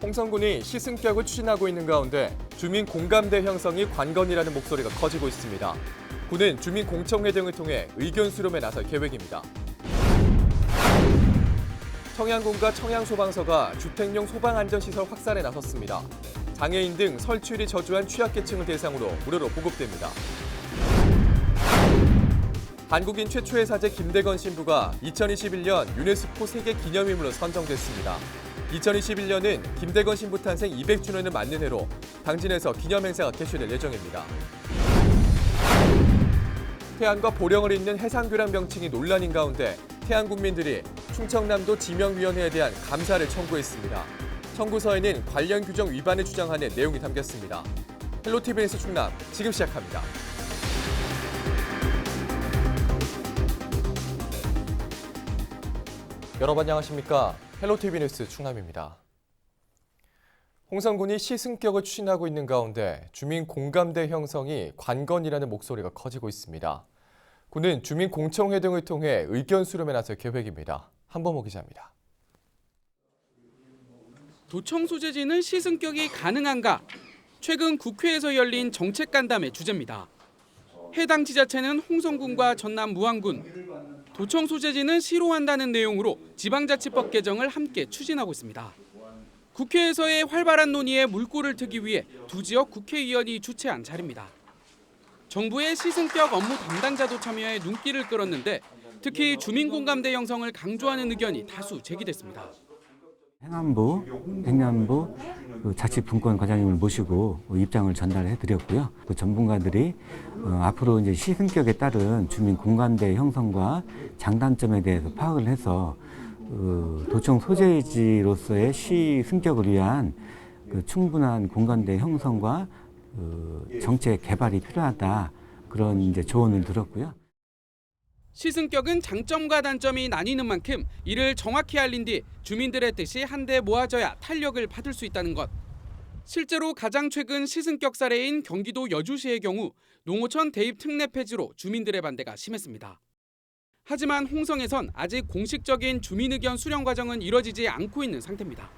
홍성군이 시승격을 추진하고 있는 가운데 주민 공감대 형성이 관건이라는 목소리가 커지고 있습니다. 군은 주민 공청회 등을 통해 의견 수렴에 나설 계획입니다. 청양군과 청양소방서가 주택용 소방안전시설 확산에 나섰습니다. 장애인 등 설치율이 저조한 취약계층을 대상으로 무료로 보급됩니다. 한국인 최초의 사제 김대건 신부가 2021년 유네스코 세계 기념인물로 선정됐습니다. 2021년은 김대건 신부 탄생 200주년을 맞는 해로 당진에서 기념행사가 개최될 예정입니다. 태안과 보령을 잇는 해상교량 명칭이 논란인 가운데 태안 국민들이 충청남도 지명위원회에 대한 감사를 청구했습니다. 청구서에는 관련 규정 위반을 주장하는 내용이 담겼습니다. 헬로티비 뉴스 충남 지금 시작합니다. 여러분 안녕하십니까? 헬로티비 뉴스 충남입니다. 홍성군이 시승격을 추진하고 있는 가운데 주민 공감대 형성이 관건이라는 목소리가 커지고 있습니다. 군은 주민 공청회 등을 통해 의견 수렴에 나설 계획입니다. 한범호 기자입니다. 도청 소재지는 시승격이 가능한가? 최근 국회에서 열린 정책간담회 주제입니다. 해당 지자체는 홍성군과 전남 무안군, 도청 소재지는 싫어한다는 내용으로 지방자치법 개정을 함께 추진하고 있습니다. 국회에서의 활발한 논의에 물꼬를 트기 위해 두 지역 국회의원이 주최한 자리입니다. 정부의 시승격 업무 담당자도 참여해 눈길을 끌었는데 특히 주민공감대 형성을 강조하는 의견이 다수 제기됐습니다. 행안부, 행안부 자치분권과장님을 모시고 입장을 전달해드렸고요. 또 전문가들이 앞으로 이제 시승격에 따른 주민 공감대 형성과 장단점에 대해서 파악을 해서 도청 소재지로서의 시승격을 위한 충분한 공감대 형성과 정책 개발이 필요하다, 그런 이제 조언을 들었고요. 시승격은 장점과 단점이 나뉘는 만큼 이를 정확히 알린 뒤 주민들의 뜻이 한데 모아져야 탄력을 받을 수 있다는 것. 실제로 가장 최근 시승격 사례인 경기도 여주시의 경우 농어촌 대입 특례 폐지로 주민들의 반대가 심했습니다. 하지만 홍성에선 아직 공식적인 주민 의견 수렴 과정은 이뤄지지 않고 있는 상태입니다.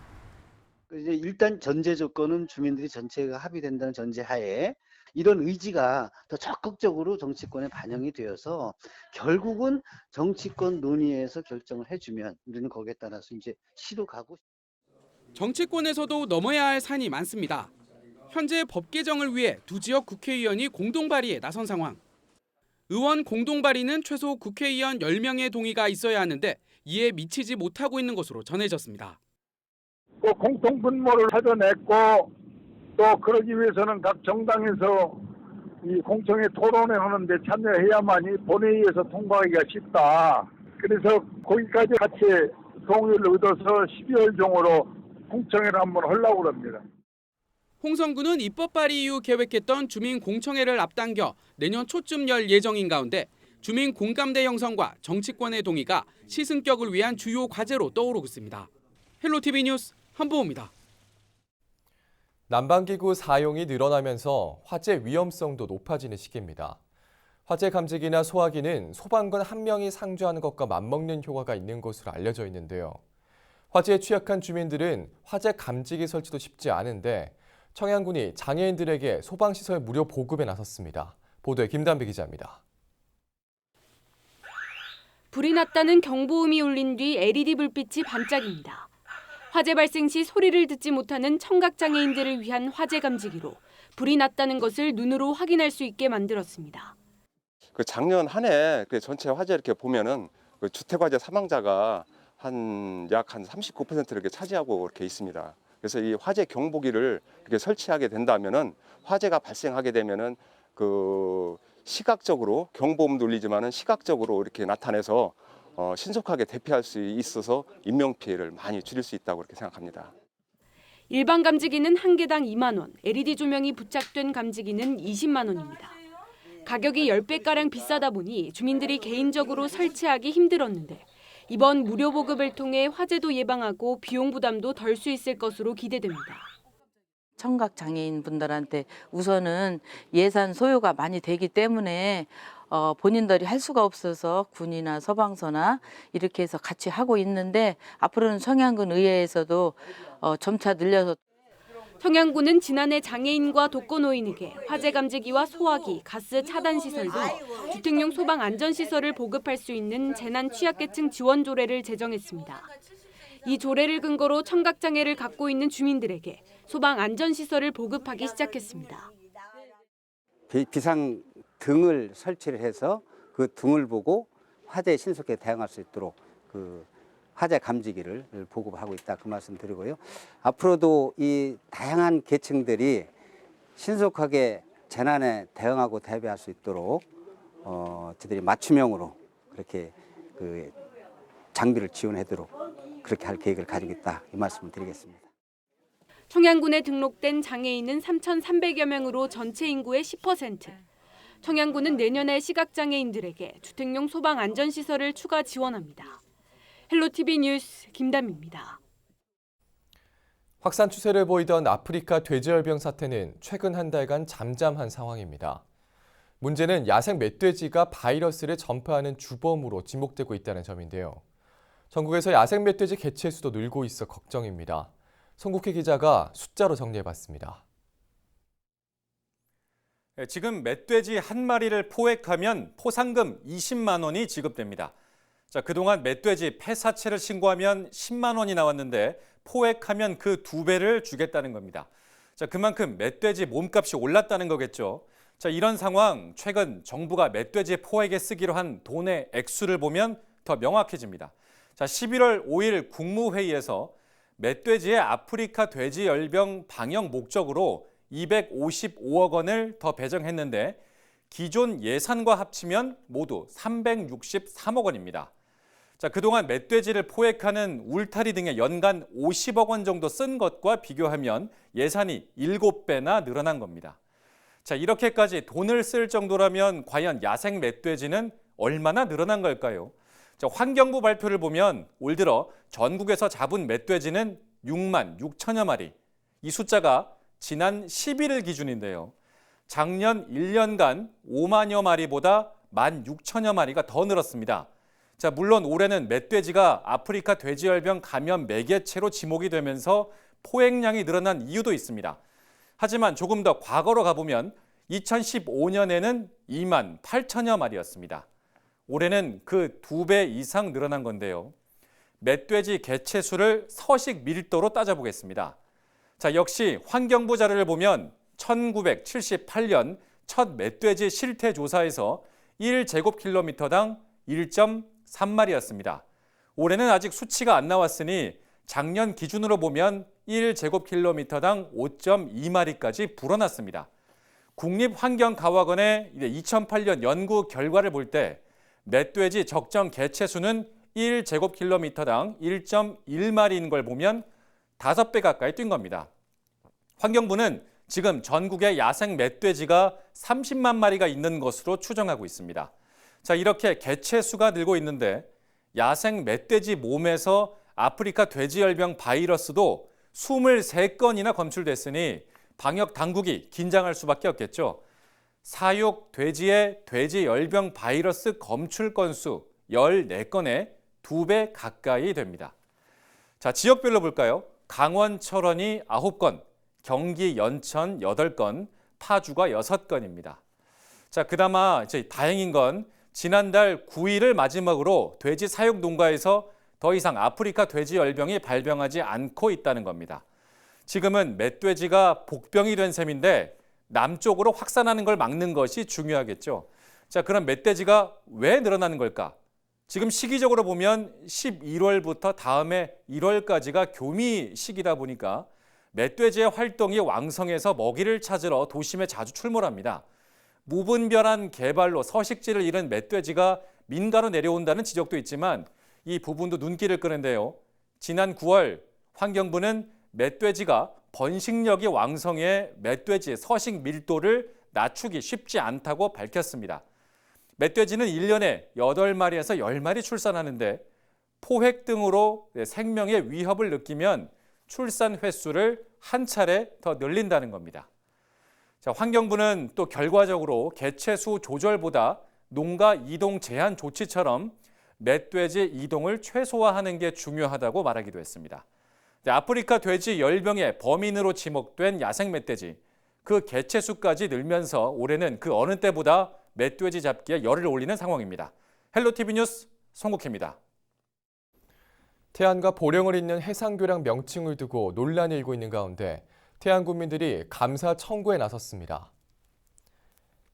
이제 일단 전제 조건은 주민들이 전체가 합의된다는 전제하에 이런 의지가 더 적극적으로 정치권에 반영이 되어서 결국은 정치권 논의에서 결정을 해주면 우리는 거기에 따라서 이제 시로 가고. 정치권에서도 넘어야 할 산이 많습니다. 현재 법 개정을 위해 두 지역 국회의원이 공동 발의에 나선 상황. 의원 공동 발의는 최소 국회의원 10명의 동의가 있어야 하는데 이에 미치지 못하고 있는 것으로 전해졌습니다. 공통 분모를 찾아냈고 또 그러기 위해서는 각 정당에서 이 공청회 토론회 하는데 참여해야만이 본회의에서 통과하기가 쉽다. 그래서 거기까지 같이 동의를 얻어서 12월 중으로 공청회를 한번 하려고 합니다. 홍성군은 입법 발의 이후 계획했던 주민 공청회를 앞당겨 내년 초쯤 열 예정인 가운데 주민 공감대 형성과 정치권의 동의가 시승격을 위한 주요 과제로 떠오르고 있습니다. 헬로티비 뉴스 한보호입니다. 난방기구 사용이 늘어나면서 화재 위험성도 높아지는 시기입니다. 화재 감지기나 소화기는 소방관 한 명이 상주하는 것과 맞먹는 효과가 있는 것으로 알려져 있는데요. 화재에 취약한 주민들은 화재 감지기 설치도 쉽지 않은데 청양군이 장애인들에게 소방시설 무료 보급에 나섰습니다. 보도에 김담비 기자입니다. 불이 났다는 경보음이 울린 뒤 LED 불빛이 반짝입니다. 화재 발생 시 소리를 듣지 못하는 청각장애인들을 위한 화재 감지기로 불이 났다는 것을 눈으로 확인할 수 있게 만들었습니다. 작년 한 해 전체 화재 이렇게 보면은 주택화재 사망자가 약 39%를 이렇게 차지하고 이렇게 있습니다. 그래서 이 화재 경보기를 이렇게 설치하게 된다면은 화재가 발생하게 되면은 시각적으로 경보음도 울리지만은 시각적으로 이렇게 나타내서 신속하게 대피할 수 있어서 인명 피해를 많이 줄일 수 있다고 그렇게 생각합니다. 일반 감지기는 한 개당 2만 원, LED 조명이 부착된 감지기는 20만 원입니다. 가격이 10배가량 비싸다 보니 주민들이 개인적으로 설치하기 힘들었는데 이번 무료 보급을 통해 화재도 예방하고 비용 부담도 덜 수 있을 것으로 기대됩니다. 청각 장애인 분들한테 우선은 예산 소요가 많이 되기 때문에 본인들이 할 수가 없어서 군이나 소방서나 이렇게 해서 같이 하고 있는데 앞으로는 청양군 의회에서도 점차 늘려서 청양군은 지난해 장애인과 독거노인에게 화재 감지기와 소화기, 가스 차단 시설 등 주택용 소방 안전 시설을 보급할 수 있는 재난 취약계층 지원 조례를 제정했습니다. 이 조례를 근거로 청각장애를 갖고 있는 주민들에게 소방 안전 시설을 보급하기 시작했습니다. 비상 등을 설치를 해서 그 등을 보고 화재에 신속하게 대응할 수 있도록 그 화재 감지기를 보급하고 있다, 그 말씀 드리고요. 앞으로도 이 다양한 계층들이 신속하게 재난에 대응하고 대비할 수 있도록 저희들이 맞춤형으로 그렇게 그 장비를 지원하도록 그렇게 할 계획을 가지고 있다, 이 말씀을 드리겠습니다. 청양군에 등록된 장애인은 3,300여 명으로 전체 인구의 10%. 청양군은 내년에 시각장애인들에게 주택용 소방 안전시설을 추가 지원합니다. 헬로티비 뉴스 김담입니다. 확산 추세를 보이던 아프리카 돼지열병 사태는 최근 한 달간 잠잠한 상황입니다. 문제는 야생 멧돼지가 바이러스를 전파하는 주범으로 지목되고 있다는 점인데요. 전국에서 야생 멧돼지 개체 수도 늘고 있어 걱정입니다. 송국희 기자가 숫자로 정리해봤습니다. 지금 멧돼지 한 마리를 포획하면 포상금 20만 원이 지급됩니다. 그동안 멧돼지 폐사체를 신고하면 10만 원이 나왔는데 포획하면 그 2배를 주겠다는 겁니다. 그만큼 멧돼지 몸값이 올랐다는 거겠죠. 이런 상황, 최근 정부가 멧돼지 포획에 쓰기로 한 돈의 액수를 보면 더 명확해집니다. 11월 5일 국무회의에서 멧돼지의 아프리카 돼지열병 방역 목적으로 255억 원을 더 배정했는데 기존 예산과 합치면 모두 363억 원입니다. 그동안 멧돼지를 포획하는 울타리 등에 연간 50억 원 정도 쓴 것과 비교하면 예산이 7배나 늘어난 겁니다. 이렇게까지 돈을 쓸 정도라면 과연 야생 멧돼지는 얼마나 늘어난 걸까요? 환경부 발표를 보면 올 들어 전국에서 잡은 멧돼지는 6만 6천여 마리. 이 숫자가 지난 11일 기준인데요. 작년 1년간 5만여 마리보다 1만 6천여 마리가 더 늘었습니다. 물론 올해는 멧돼지가 아프리카 돼지열병 감염 매개체로 지목이 되면서 포획량이 늘어난 이유도 있습니다. 하지만 조금 더 과거로 가보면 2015년에는 2만 8천여 마리였습니다. 올해는 그 2배 이상 늘어난 건데요. 멧돼지 개체 수를 서식 밀도로 따져보겠습니다. 역시 환경부 자료를 보면 1978년 첫 멧돼지 실태 조사에서 1제곱킬로미터당 1.3마리였습니다. 올해는 아직 수치가 안 나왔으니 작년 기준으로 보면 1제곱킬로미터당 5.2마리까지 불어났습니다. 국립환경가화원의 2008년 연구 결과를 볼 때 멧돼지 적정 개체 수는 1제곱킬로미터당 1.1마리인 걸 보면 5배 가까이 뛴 겁니다. 환경부는 지금 전국에 야생 멧돼지가 30만 마리가 있는 것으로 추정하고 있습니다. 이렇게 개체 수가 늘고 있는데 야생 멧돼지 몸에서 아프리카 돼지열병 바이러스도 23건이나 검출됐으니 방역 당국이 긴장할 수밖에 없겠죠. 사육 돼지의 돼지열병 바이러스 검출 건수 14건에 2배 가까이 됩니다. 지역별로 볼까요? 강원 철원이 9건, 경기 연천 8건, 파주가 6건입니다. 그나마 다행인 건 지난달 9일을 마지막으로 돼지 사육 농가에서 더 이상 아프리카 돼지열병이 발병하지 않고 있다는 겁니다. 지금은 멧돼지가 복병이 된 셈인데 남쪽으로 확산하는 걸 막는 것이 중요하겠죠. 그럼 멧돼지가 왜 늘어나는 걸까? 지금 시기적으로 보면 11월부터 다음해 1월까지가 교미 시기다 보니까 멧돼지의 활동이 왕성해서 먹이를 찾으러 도심에 자주 출몰합니다. 무분별한 개발로 서식지를 잃은 멧돼지가 민가로 내려온다는 지적도 있지만 이 부분도 눈길을 끄는데요. 지난 9월 환경부는 멧돼지가 번식력이 왕성해 멧돼지 서식 밀도를 낮추기 쉽지 않다고 밝혔습니다. 멧돼지는 1년에 8마리에서 10마리 출산하는데 포획 등으로 생명의 위협을 느끼면 출산 횟수를 한 차례 더 늘린다는 겁니다. 환경부는 또 결과적으로 개체 수 조절보다 농가 이동 제한 조치처럼 멧돼지 이동을 최소화하는 게 중요하다고 말하기도 했습니다. 아프리카 돼지 열병의 범인으로 지목된 야생 멧돼지, 그 개체 수까지 늘면서 올해는 그 어느 때보다 멧돼지 잡기에 열을 올리는 상황입니다. 헬로티비 뉴스 송국혜입니다. 태안과 보령을 잇는 해상교량 명칭을 두고 논란이 일고 있는 가운데 태안 구민들이 감사 청구에 나섰습니다.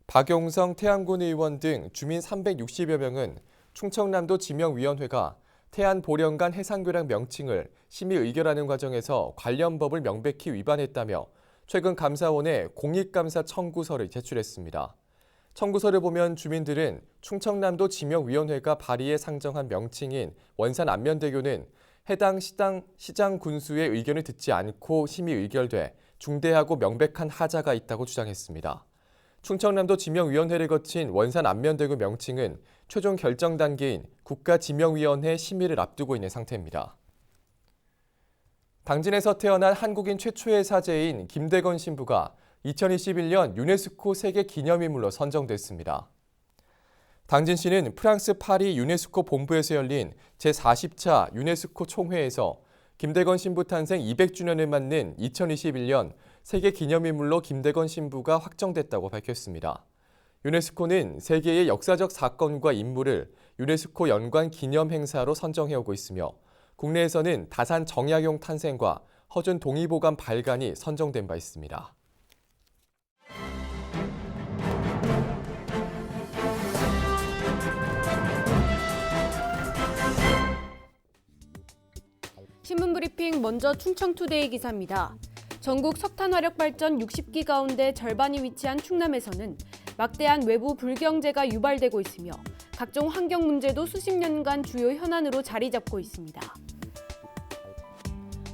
박용성 태안군 의원 등 주민 360여 명은 충청남도 지명위원회가 태안 보령 간 해상교량 명칭을 심의 의결하는 과정에서 관련 법을 명백히 위반했다며 최근 감사원에 공익감사 청구서를 제출했습니다. 청구서를 보면 주민들은 충청남도 지명위원회가 발의해 상정한 명칭인 원산 안면대교는 해당 시장 군수의 의견을 듣지 않고 심의 의결돼 중대하고 명백한 하자가 있다고 주장했습니다. 충청남도 지명위원회를 거친 원산 안면대교 명칭은 최종 결정 단계인 국가지명위원회 심의를 앞두고 있는 상태입니다. 당진에서 태어난 한국인 최초의 사제인 김대건 신부가 2021년 유네스코 세계 기념인물로 선정됐습니다. 당진시는 프랑스 파리 유네스코 본부에서 열린 제40차 유네스코 총회에서 김대건 신부 탄생 200주년을 맞는 2021년 세계 기념인물로 김대건 신부가 확정됐다고 밝혔습니다. 유네스코는 세계의 역사적 사건과 인물을 유네스코 연관 기념 행사로 선정해오고 있으며 국내에서는 다산 정약용 탄생과 허준 동의보감 발간이 선정된 바 있습니다. 신문브리핑 먼저 충청투데이 기사입니다. 전국 석탄화력 발전 60기 가운데 절반이 위치한 충남에서는 막대한 외부 불경제가 유발되고 있으며 각종 환경 문제도 수십 년간 주요 현안으로 자리 잡고 있습니다.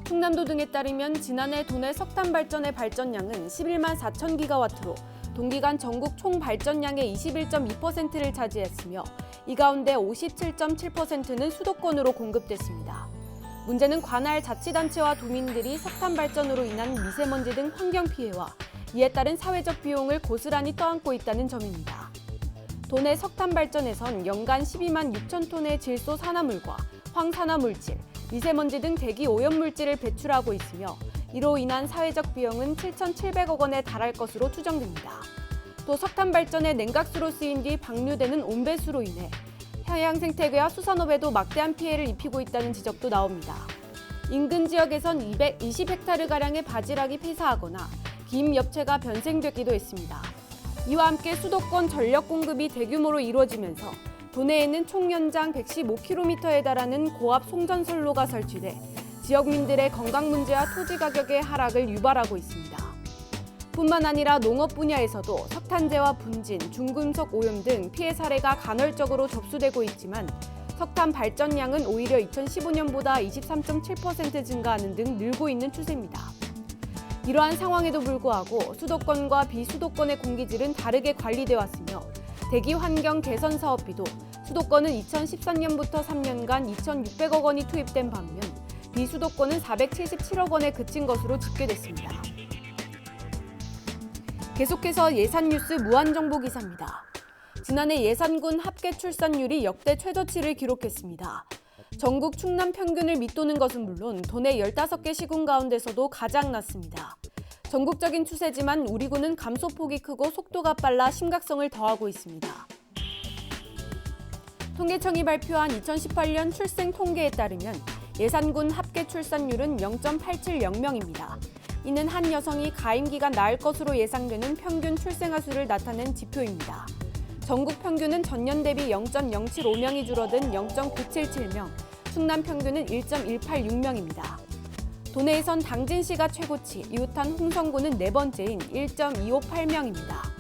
충남도 등에 따르면 지난해 도내 석탄 발전의 발전량은 11만 4천 기가와트로 동기간 전국 총 발전량의 21.2%를 차지했으며 이 가운데 57.7%는 수도권으로 공급됐습니다. 문제는 관할 자치단체와 도민들이 석탄 발전으로 인한 미세먼지 등 환경 피해와 이에 따른 사회적 비용을 고스란히 떠안고 있다는 점입니다. 도내 석탄 발전에선 연간 12만 6천 톤의 질소 산화물과 황산화물질, 미세먼지 등 대기 오염물질을 배출하고 있으며 이로 인한 사회적 비용은 7,700억 원에 달할 것으로 추정됩니다. 또 석탄 발전의 냉각수로 쓰인 뒤 방류되는 온배수로 인해 해양 생태계와 수산업에도 막대한 피해를 입히고 있다는 지적도 나옵니다. 인근 지역에선 220헥타르가량의 바지락이 폐사하거나 김 엽채가 변생되기도 했습니다. 이와 함께 수도권 전력 공급이 대규모로 이루어지면서 도내에는 총 연장 115km에 달하는 고압 송전선로가 설치돼 지역민들의 건강 문제와 토지 가격의 하락을 유발하고 있습니다. 뿐만 아니라 농업 분야에서도 석탄재와 분진, 중금속 오염 등 피해 사례가 간헐적으로 접수되고 있지만 석탄 발전량은 오히려 2015년보다 23.7% 증가하는 등 늘고 있는 추세입니다. 이러한 상황에도 불구하고 수도권과 비수도권의 공기질은 다르게 관리돼 왔으며 대기 환경 개선 사업비도 수도권은 2013년부터 3년간 2,600억 원이 투입된 반면 비수도권은 477억 원에 그친 것으로 집계됐습니다. 계속해서 예산뉴스 무한정보 기사입니다. 지난해 예산군 합계 출산율이 역대 최저치를 기록했습니다. 전국 충남 평균을 밑도는 것은 물론 도내 15개 시군 가운데서도 가장 낮습니다. 전국적인 추세지만 우리 군은 감소폭이 크고 속도가 빨라 심각성을 더하고 있습니다. 통계청이 발표한 2018년 출생 통계에 따르면 예산군 합계 출산율은 0.870명입니다. 이는 한 여성이 가임기간 나을 것으로 예상되는 평균 출생아 수를 나타낸 지표입니다. 전국 평균은 전년 대비 0.075명이 줄어든 0.977명, 충남 평균은 1.186명입니다. 도내에선 당진시가 최고치, 이웃한 홍성군은 네 번째인 1.258명입니다.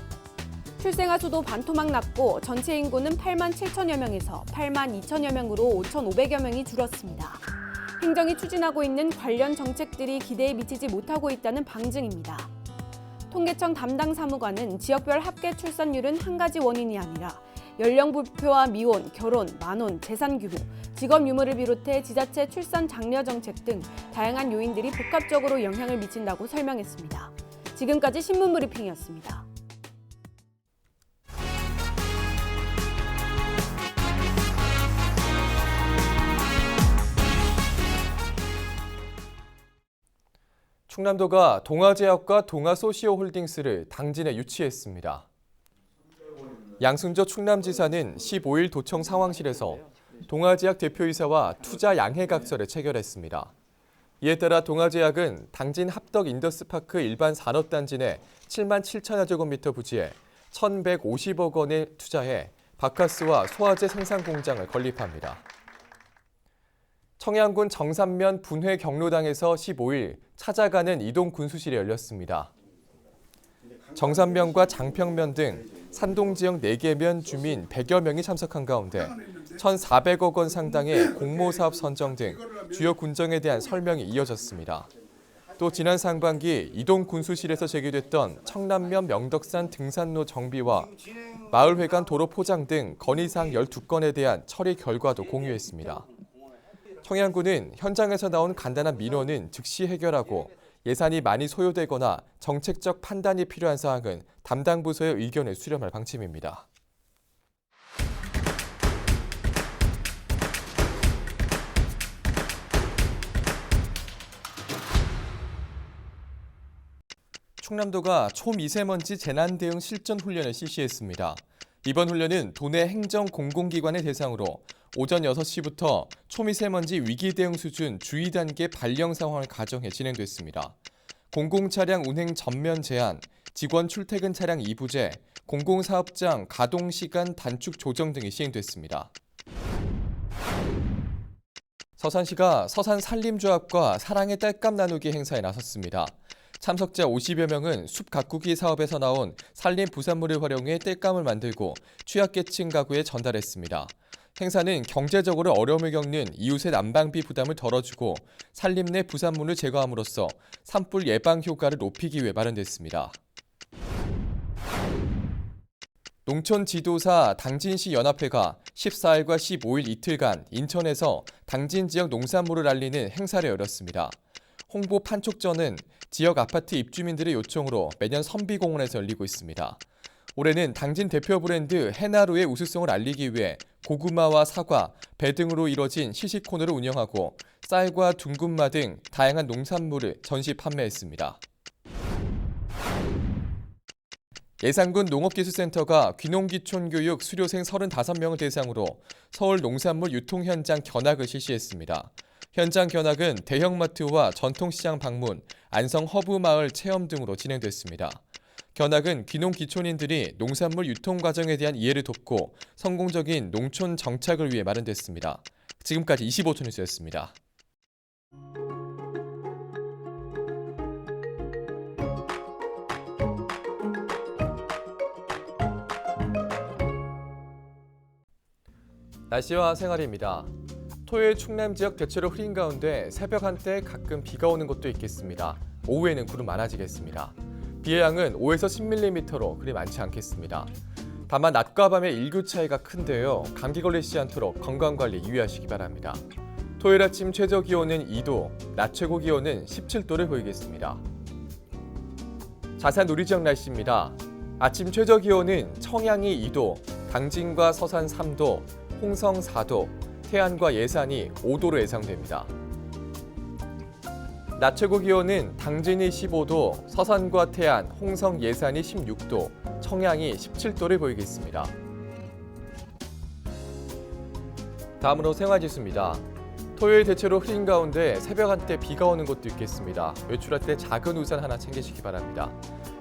출생아 수도 반토막 났고 전체 인구는 8만 7천여 명에서 8만 2천여 명으로 5,500여 명이 줄었습니다. 행정이 추진하고 있는 관련 정책들이 기대에 미치지 못하고 있다는 방증입니다. 통계청 담당 사무관은 지역별 합계 출산율은 한 가지 원인이 아니라 연령 부표와 미혼, 결혼, 만혼, 재산 규모, 직업 유무를 비롯해 지자체 출산 장려 정책 등 다양한 요인들이 복합적으로 영향을 미친다고 설명했습니다. 지금까지 신문 브리핑이었습니다. 충남도가 동아제약과 동아소시오홀딩스를 당진에 유치했습니다. 양승조 충남지사는 15일 도청 상황실에서 동아제약 대표이사와 투자 양해각서를 체결했습니다. 이에 따라 동아제약은 당진 합덕 인더스파크 일반 산업단지 내 7만 7천여 제곱미터 부지에 1,150억 원을 투자해 바카스와 소화제 생산 공장을 건립합니다. 청양군 정산면 분회 경로당에서 15일 찾아가는 이동 군수실이 열렸습니다. 정산면과 장평면 등 산동 지역 4개 면 주민 100여 명이 참석한 가운데 1,400억 원 상당의 공모사업 선정 등 주요 군정에 대한 설명이 이어졌습니다. 또 지난 상반기 이동 군수실에서 제기됐던 청남면 명덕산 등산로 정비와 마을회관 도로 포장 등 건의사항 12건에 대한 처리 결과도 공유했습니다. 청양군은 현장에서 나온 간단한 민원은 즉시 해결하고 예산이 많이 소요되거나 정책적 판단이 필요한 사항은 담당 부서의 의견을 수렴할 방침입니다. 충남도가 초미세먼지 재난 대응 실전 훈련을 실시했습니다. 이번 훈련은 도내 행정 공공기관을 대상으로 오전 6시부터 초미세먼지 위기 대응 수준 주의 단계 발령 상황을 가정해 진행됐습니다. 공공차량 운행 전면 제한, 직원 출퇴근 차량 2부제, 공공사업장 가동 시간 단축 조정 등이 시행됐습니다. 서산시가 서산산림조합과 사랑의 땔감 나누기 행사에 나섰습니다. 참석자 50여 명은 숲 가꾸기 사업에서 나온 산림 부산물을 활용해 땔감을 만들고 취약계층 가구에 전달했습니다. 행사는 경제적으로 어려움을 겪는 이웃의 난방비 부담을 덜어주고 산림 내 부산물을 제거함으로써 산불 예방 효과를 높이기 위해 마련됐습니다. 농촌지도사 당진시 연합회가 14일과 15일 이틀간 인천에서 당진 지역 농산물을 알리는 행사를 열었습니다. 홍보 판촉전은 지역 아파트 입주민들의 요청으로 매년 선비공원에서 열리고 있습니다. 올해는 당진 대표 브랜드 해나루의 우수성을 알리기 위해 고구마와 사과, 배 등으로 이뤄진 시식 코너를 운영하고 쌀과 둥근마 등 다양한 농산물을 전시 판매했습니다. 예산군 농업기술센터가 귀농귀촌교육 수료생 35명을 대상으로 서울 농산물 유통 현장 견학을 실시했습니다. 현장 견학은 대형마트와 전통시장 방문, 안성 허브마을 체험 등으로 진행됐습니다. 견학은 귀농귀촌인들이 농산물 유통 과정에 대한 이해를 돕고 성공적인 농촌 정착을 위해 마련됐습니다. 지금까지 25초 뉴스였습니다. 날씨와 생활입니다. 토요일 충남 지역 대체로 흐린 가운데 새벽 한때 가끔 비가 오는 곳도 있겠습니다. 오후에는 구름 많아지겠습니다. 비의 양은 5에서 10mm로 그리 많지 않겠습니다. 다만 낮과 밤의 일교 차이가 큰데요. 감기 걸리지 않도록 건강관리 유의하시기 바랍니다. 토요일 아침 최저 기온은 2도, 낮 최고 기온은 17도를 보이겠습니다. 자산 우리 지역 날씨입니다. 아침 최저 기온은 청양이 2도, 당진과 서산 3도, 홍성 4도, 태안과 예산이 5도로 예상됩니다. 낮 최고 기온은 당진이 15도, 서산과 태안, 홍성, 예산이 16도, 청양이 17도를 보이겠습니다. 다음으로 생활지수입니다. 토요일 대체로 흐린 가운데 새벽 한때 비가 오는 곳도 있겠습니다. 외출할 때 작은 우산 하나 챙기시기 바랍니다.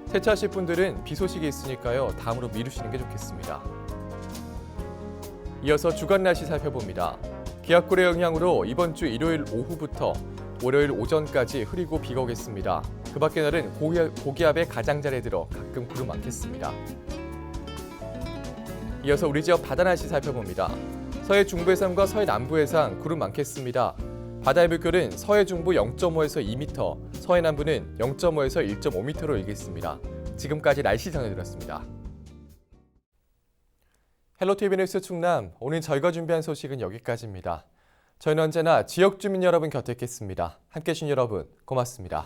세차하실 분들은 비 소식이 있으니까요. 다음으로 미루시는 게 좋겠습니다. 이어서 주간 날씨 살펴봅니다. 기압골의 영향으로 이번 주 일요일 오후부터 월요일 오전까지 흐리고 비가 오겠습니다. 그 밖의 날은 고기압의 가장자리에 들어 가끔 구름 많겠습니다. 이어서 우리 지역 바다 날씨 살펴봅니다. 서해 중부 해상과 서해 남부 해상 구름 많겠습니다. 바다의 물결은 서해 중부 0.5에서 2m, 서해 남부는 0.5에서 1.5m로 일겠습니다. 지금까지 날씨 전해드렸습니다. 헬로티비 뉴스 충남, 오늘 저희가 준비한 소식은 여기까지입니다. 저희는 언제나 지역 주민 여러분 곁에 있겠습니다. 함께해 주신 여러분 고맙습니다.